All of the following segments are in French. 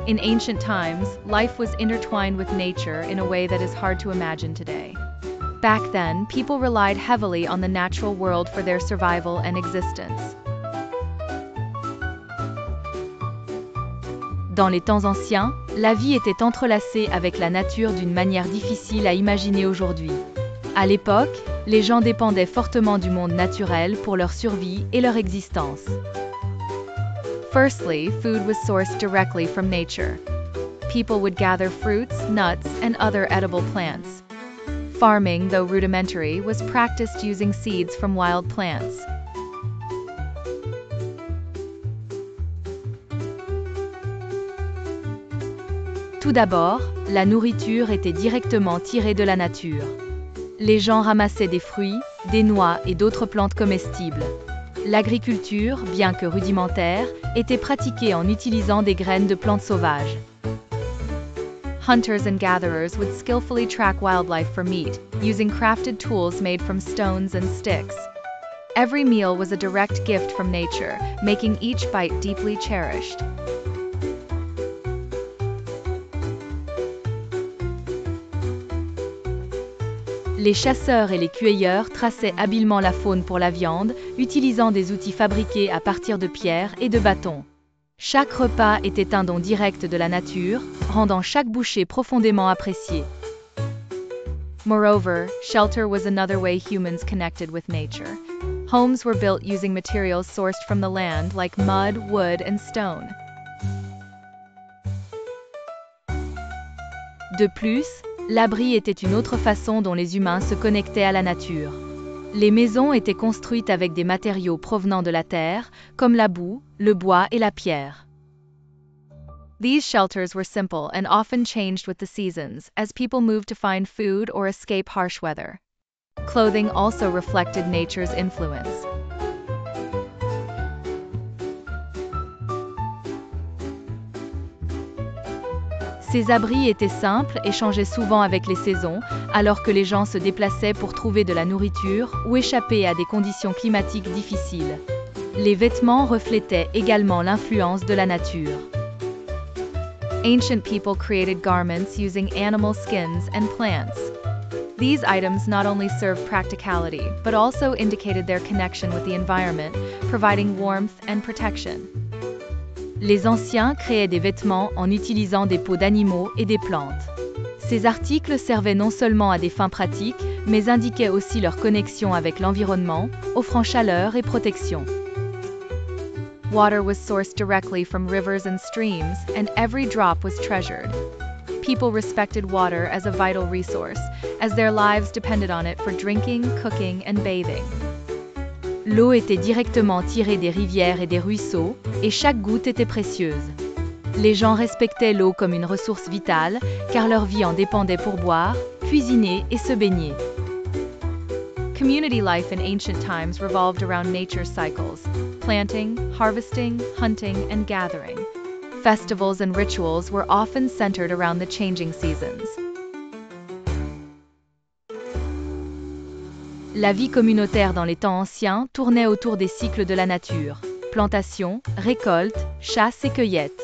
In ancient times, life was intertwined with nature in a way that is hard to imagine today. Back then, people relied heavily on the natural world for their survival and existence. Dans les temps anciens, la vie était entrelacée avec la nature d'une manière difficile à imaginer aujourd'hui. À l'époque, les gens dépendaient fortement du monde naturel pour leur survie et leur existence. Firstly, food was sourced directly from nature. People would gather fruits, nuts, and other edible plants. Farming, though rudimentary, was practiced using seeds from wild plants. Tout d'abord, la nourriture était directement tirée de la nature. Les gens ramassaient des fruits, des noix et d'autres plantes comestibles. L'agriculture, bien que rudimentaire, était pratiquée en utilisant des graines de plantes sauvages. Hunters and gatherers would skillfully track wildlife for meat, using crafted tools made from stones and sticks. Every meal was a direct gift from nature, making each bite deeply cherished. Les chasseurs et les cueilleurs traçaient habilement la faune pour la viande, utilisant des outils fabriqués à partir de pierres et de bâtons. Chaque repas était un don direct de la nature, rendant chaque bouchée profondément appréciée. Moreover, shelter was another way humans connected with nature. Homes were built using materials sourced from the land like mud, wood, and stone. De plus, l'abri était une autre façon dont les humains se connectaient à la nature. Les maisons étaient construites avec des matériaux provenant de la terre, comme la boue, le bois et la pierre. These shelters were simple and often changed with the seasons, as people moved to find food or escape harsh weather. Clothing also reflected nature's influence. Ces abris étaient simples et changeaient souvent avec les saisons, alors que les gens se déplaçaient pour trouver de la nourriture ou échapper à des conditions climatiques difficiles. Les vêtements reflétaient également l'influence de la nature. Ancient people created garments using animal skins and plants. These items not only served practicality, but also indicated their connection with the environment, providing warmth and protection. Les anciens créaient des vêtements en utilisant des peaux d'animaux et des plantes. Ces articles servaient non seulement à des fins pratiques, mais indiquaient aussi leur connexion avec l'environnement, offrant chaleur et protection. Water was sourced directly from rivers and streams, and every drop was treasured. People respected water as a vital resource, as their lives depended on it for drinking, cooking, and bathing. L'eau était directement tirée des rivières et des ruisseaux, et chaque goutte était précieuse. Les gens respectaient l'eau comme une ressource vitale, car leur vie en dépendait pour boire, cuisiner et se baigner. Community life in ancient times revolved around nature's cycles: planting, harvesting, hunting, and gathering. Festivals and rituals were often centered around the changing seasons. La vie communautaire dans les temps anciens tournait autour des cycles de la nature: plantation, récolte, chasse et cueillette.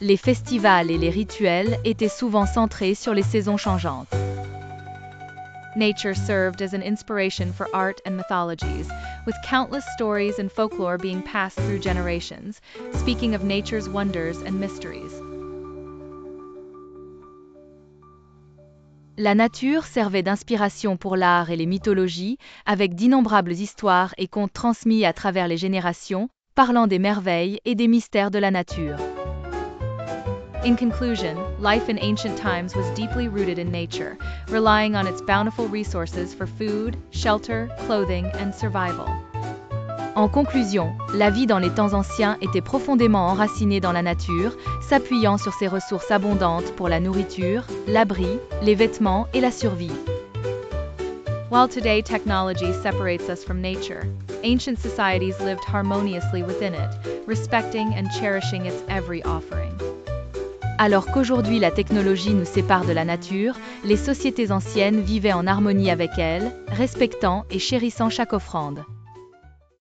Les festivals et les rituels étaient souvent centrés sur les saisons changeantes. Nature served as an inspiration for art and mythologies, with countless stories and folklore being passed through generations, speaking of nature's wonders and mysteries. La nature servait d'inspiration pour l'art et les mythologies, avec d'innombrables histoires et contes transmis à travers les générations, parlant des merveilles et des mystères de la nature. In conclusion, life in ancient times was deeply rooted in nature, relying on its bountiful resources for food, shelter, clothing, and survival. En conclusion, la vie dans les temps anciens était profondément enracinée dans la nature, s'appuyant sur ses ressources abondantes pour la nourriture, l'abri, les vêtements et la survie. While today technology separates us from nature, ancient societies lived harmoniously within it, respecting and cherishing its every offering. Alors qu'aujourd'hui la technologie nous sépare de la nature, les sociétés anciennes vivaient en harmonie avec elle, respectant et chérissant chaque offrande.